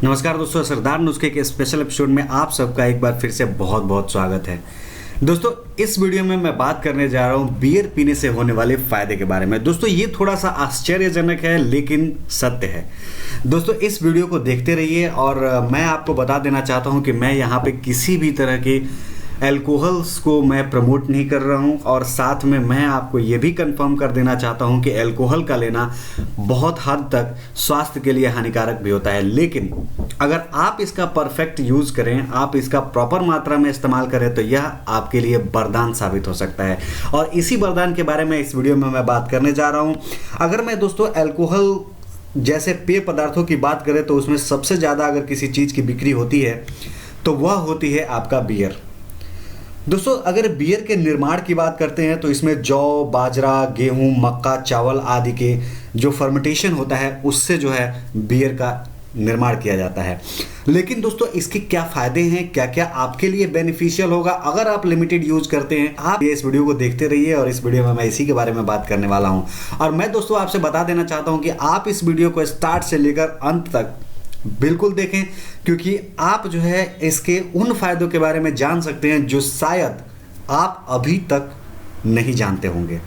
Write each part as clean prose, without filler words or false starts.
नमस्कार दोस्तों, असरदार नुस्खे के स्पेशल एपिसोड में आप सबका एक बार फिर से बहुत बहुत स्वागत है। दोस्तों, इस वीडियो में मैं बात करने जा रहा हूँ बियर पीने से होने वाले फायदे के बारे में। दोस्तों, ये थोड़ा सा आश्चर्यजनक है लेकिन सत्य है। दोस्तों, इस वीडियो को देखते रहिए और मैं आपको बता देना चाहता हूँ कि मैं यहाँ पे किसी भी तरह की एल्कोहल्स को मैं प्रमोट नहीं कर रहा हूँ और साथ में मैं आपको ये भी कंफर्म कर देना चाहता हूँ कि एल्कोहल का लेना बहुत हद तक स्वास्थ्य के लिए हानिकारक भी होता है। लेकिन अगर आप इसका परफेक्ट यूज़ करें, आप इसका प्रॉपर मात्रा में इस्तेमाल करें तो यह आपके लिए वरदान साबित हो सकता है। और इसी वरदान के बारे में इस वीडियो में मैं बात करने जा रहा हूँ। अगर मैं दोस्तों एल्कोहल जैसे पेय पदार्थों की बात करें तो उसमें सबसे ज़्यादा अगर किसी चीज़ की बिक्री होती है तो वह होती है आपका बियर। दोस्तों, अगर बियर के निर्माण की बात करते हैं तो इसमें जौ, बाजरा, गेहूं, मक्का, चावल आदि के जो फर्मेंटेशन होता है उससे जो है बियर का निर्माण किया जाता है। लेकिन दोस्तों, इसके क्या फ़ायदे हैं, क्या क्या आपके लिए बेनिफिशियल होगा अगर आप लिमिटेड यूज करते हैं। आप ये इस वीडियो को देखते रहिए और इस वीडियो में मैं इसी के बारे में बात करने वाला हूँ। और मैं दोस्तों आपसे बता देना चाहता हूँ कि आप इस वीडियो को स्टार्ट से लेकर अंत तक बिल्कुल देखें, क्योंकि आप जो है इसके उन फायदों के बारे में जान सकते हैं जो शायद आप अभी तक नहीं जानते होंगे।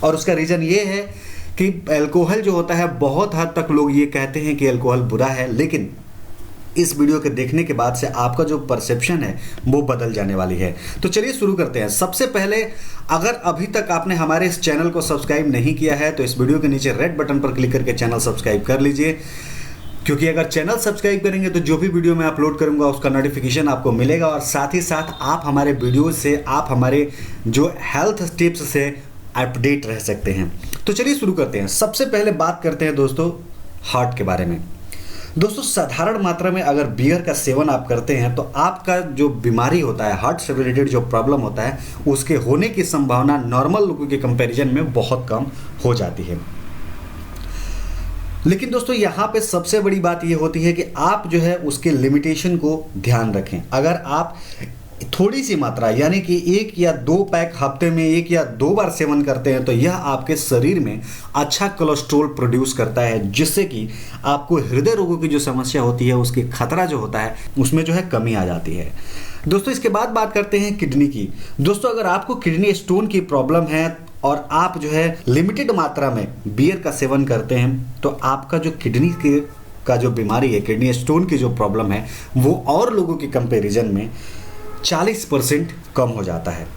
और उसका रीज़न ये है कि अल्कोहल जो होता है, बहुत हद तक लोग ये कहते हैं कि अल्कोहल बुरा है, लेकिन इस वीडियो के देखने के बाद से आपका जो परसेप्शन है वो बदल जाने वाली है। तो चलिए शुरू करते हैं। सबसे पहले, अगर अभी तक आपने हमारे इस चैनल को सब्सक्राइब नहीं किया है तो इस वीडियो के नीचे रेड बटन पर क्लिक करके चैनल सब्सक्राइब कर लीजिए, क्योंकि अगर चैनल सब्सक्राइब करेंगे तो जो भी वीडियो मैं अपलोड करूंगा उसका नोटिफिकेशन आपको मिलेगा और साथ ही साथ आप हमारे वीडियो से, आप हमारे जो हेल्थ टिप्स से अपडेट रह सकते हैं। तो चलिए शुरू करते हैं। सबसे पहले बात करते हैं दोस्तों हार्ट के बारे में। दोस्तों, साधारण मात्रा में अगर बियर का सेवन आप करते हैं तो आपका जो बीमारी होता है, हार्ट से रिलेटेड जो प्रॉब्लम होता है, उसके होने की संभावना नॉर्मल लोगों के कंपेरिजन में बहुत कम हो जाती है। लेकिन दोस्तों, यहाँ पे सबसे बड़ी बात ये होती है कि आप जो है उसके लिमिटेशन को ध्यान रखें। अगर आप थोड़ी सी मात्रा यानी कि 1 या 2 पैक हफ्ते में 1 या 2 बार सेवन करते हैं तो यह आपके शरीर में अच्छा कोलेस्ट्रॉल प्रोड्यूस करता है, जिससे कि आपको हृदय रोगों की जो समस्या होती है उसकी खतरा जो होता है उसमें जो है कमी आ जाती है। दोस्तों, इसके बाद बात करते हैं किडनी की। दोस्तों, अगर आपको किडनी स्टोन की प्रॉब्लम है और आप जो है लिमिटेड मात्रा में बियर का सेवन करते हैं तो आपका जो किडनी का जो बीमारी है, किडनी स्टोन की जो प्रॉब्लम है, वो और लोगों के कंपैरिजन में 40% कम हो जाता है।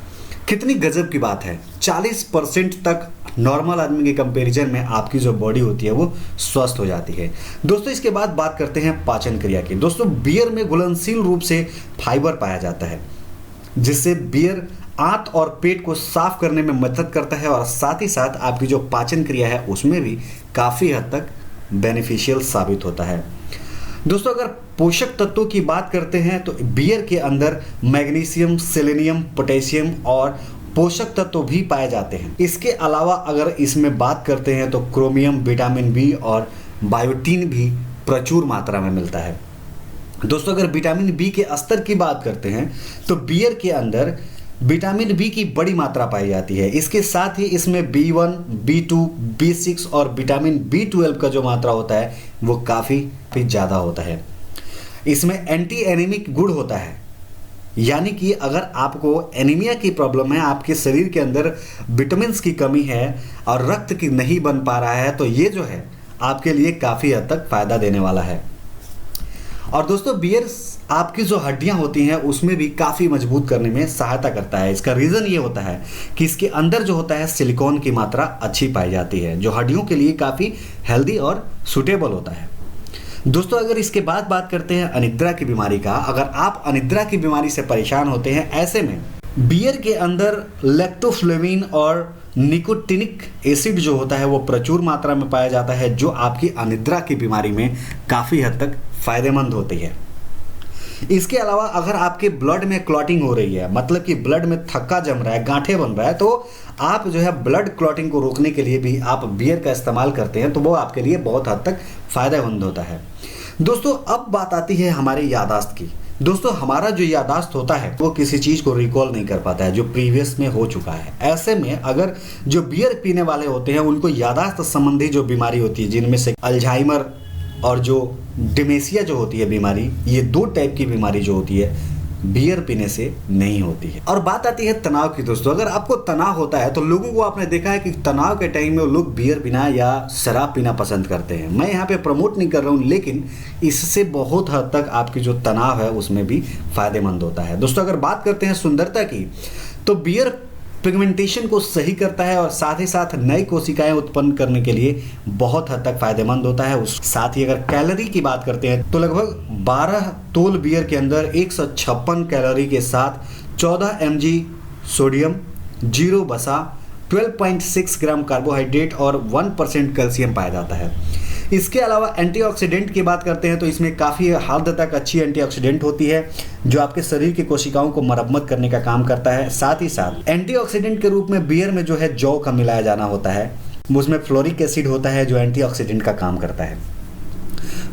कितनी गजब की बात है, 40% तक नॉर्मल आदमी के कंपैरिजन में आपकी जो बॉडी होती है वो स्वस्थ हो जाती है। दोस्तों, इसके बाद बात करते हैं पाचन क्रिया की। दोस्तों, बियर में घुलनशील रूप से फाइबर पाया जाता है, जिससे बियर आंत और पेट को साफ करने में मदद करता है और साथ ही साथ आपकी जो पाचन क्रिया है उसमें भी काफ़ी हद तक बेनिफिशियल साबित होता है। दोस्तों, अगर पोषक तत्वों की बात करते हैं तो बियर के अंदर मैग्नीशियम, सेलेनियम, पोटेशियम और पोषक तत्व भी पाए जाते हैं। इसके अलावा अगर इसमें बात करते हैं तो क्रोमियम, विटामिन बी और बायोटीन भी प्रचुर मात्रा में मिलता है। दोस्तों, अगर विटामिन बी के स्तर की बात करते हैं तो बियर के अंदर विटामिन बी की बड़ी मात्रा पाई जाती है। इसके साथ ही इसमें B1, B2, B6 और विटामिन B12 का जो मात्रा होता है वो काफ़ी ज़्यादा होता है। इसमें एंटी एनीमिक गुण होता है, यानी कि अगर आपको एनीमिया की प्रॉब्लम है, आपके शरीर के अंदर विटामिन की कमी है और रक्त की नहीं बन पा रहा है, तो ये जो है आपके लिए काफ़ी हद तक फ़ायदा देने वाला है। और दोस्तों, बियर आपकी जो हड्डियां होती हैं उसमें भी काफ़ी मजबूत करने में सहायता करता है। इसका रीज़न ये होता है कि इसके अंदर जो होता है सिलिकॉन की मात्रा अच्छी पाई जाती है, जो हड्डियों के लिए काफ़ी हेल्दी और सूटेबल होता है। दोस्तों, अगर इसके बाद बात करते हैं अनिद्रा की बीमारी का। अगर आप अनिद्रा की बीमारी से परेशान होते हैं, ऐसे में बियर के अंदर लैक्टोफ्लेविन और निकोटिनिक एसिड जो होता है वो प्रचुर मात्रा में पाया जाता है, जो आपकी अनिद्रा की बीमारी में काफ़ी हद तक फ़ायदेमंद होती है। इसके अलावा अगर आपके ब्लड में क्लॉटिंग हो रही है, मतलब कि ब्लड में थक्का जम रहा है, गांठें बन रहा है, तो आप जो है ब्लड क्लॉटिंग को रोकने के लिए भी आप बियर का इस्तेमाल करते हैं तो वो आपके लिए बहुत हद तक फ़ायदेमंद होता है। दोस्तों, अब बात आती है हमारी यादाश्त की। दोस्तों, हमारा जो यादाश्त होता है वो किसी चीज़ को रिकॉल नहीं कर पाता है जो प्रीवियस में हो चुका है। ऐसे में अगर जो बियर पीने वाले होते हैं उनको यादाश्त संबंधी जो बीमारी होती है, जिनमें से अल्जाइमर, और जो डिमेंशिया जो होती है बीमारी, ये 2 टाइप की बीमारी जो होती है बियर पीने से नहीं होती है। और बात आती है तनाव की दोस्तों, अगर आपको तनाव होता है तो लोगों को आपने देखा है कि तनाव के टाइम में वो लोग बियर पीना या शराब पीना पसंद करते हैं। मैं यहाँ पे प्रमोट नहीं कर रहा हूँ, लेकिन इससे बहुत हद तक आपकी जो तनाव है उसमें भी फायदेमंद होता है। दोस्तों अगर बात करते हैं सुंदरता की, तो बियर पिगमेंटेशन को सही करता है और साथ ही साथ नई कोशिकाएं उत्पन्न करने के लिए बहुत हद तक फायदेमंद होता है। उस साथ ही अगर कैलोरी की बात करते हैं तो लगभग 12 तोल बियर के अंदर 156 कैलोरी के साथ 14 mg सोडियम, 0 वसा, 12.6 ग्राम कार्बोहाइड्रेट और 1% कैल्शियम पाया जाता है। इसके अलावा एंटीऑक्सीडेंट की बात करते हैं तो इसमें काफ़ी हद तक अच्छी एंटीऑक्सीडेंट होती है जो आपके शरीर की कोशिकाओं को मरम्मत करने का काम करता है। साथ ही साथ एंटीऑक्सीडेंट के रूप में बियर में जो है जौ का मिलाया जाना होता है, उसमें फ्लोरिक एसिड होता है जो एंटीऑक्सीडेंट का काम करता है।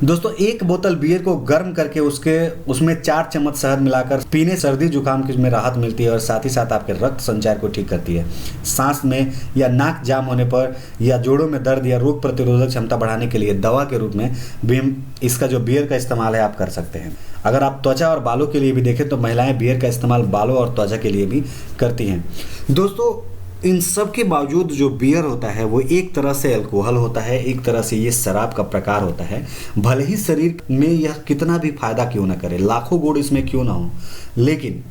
दोस्तों 1 बोतल बियर को गर्म करके उसमें 4 चम्मच शहद मिलाकर पीने सर्दी जुकाम की में राहत मिलती है और साथ ही साथ आपके रक्त संचार को ठीक करती है। सांस में या नाक जाम होने पर या जोड़ों में दर्द या रोग प्रतिरोधक क्षमता बढ़ाने के लिए दवा के रूप में भी इसका जो बियर का इस्तेमाल है आप कर सकते हैं। अगर आप त्वचा और बालों के लिए भी देखें तो महिलाएं बियर का इस्तेमाल बालों और त्वचा के लिए भी करती हैं। दोस्तों इन सब के बावजूद जो बियर होता है वो एक तरह से अल्कोहल होता है, एक तरह से ये शराब का प्रकार होता है। भले ही शरीर में यह कितना भी फायदा क्यों ना करे, लाखों गुण इसमें क्यों ना हो, लेकिन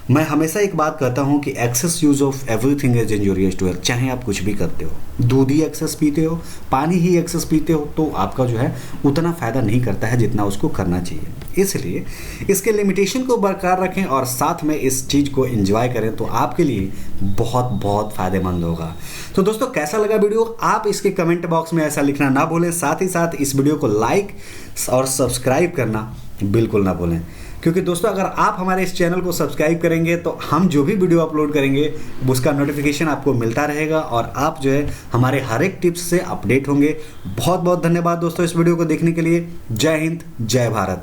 मैं हमेशा एक बात कहता हूँ कि excess use of everything is injurious to health. चाहे आप कुछ भी करते हो, दूध ही एक्सेस पीते हो, पानी ही एक्सेस पीते हो, तो आपका जो है उतना फ़ायदा नहीं करता है जितना उसको करना चाहिए। इसलिए इसके लिमिटेशन को बरकरार रखें और साथ में इस चीज़ को एंजॉय करें तो आपके लिए बहुत बहुत फ़ायदेमंद होगा। तो दोस्तों कैसा लगा वीडियो, आप इसके कमेंट बॉक्स में ऐसा लिखना ना भूलें। साथ ही साथ इस वीडियो को लाइक और सब्सक्राइब करना बिल्कुल ना भूलें, क्योंकि दोस्तों अगर आप हमारे इस चैनल को सब्सक्राइब करेंगे तो हम जो भी वीडियो अपलोड करेंगे उसका नोटिफिकेशन आपको मिलता रहेगा और आप जो है हमारे हर एक टिप्स से अपडेट होंगे। बहुत बहुत धन्यवाद दोस्तों इस वीडियो को देखने के लिए। जय हिंद, जय भारत।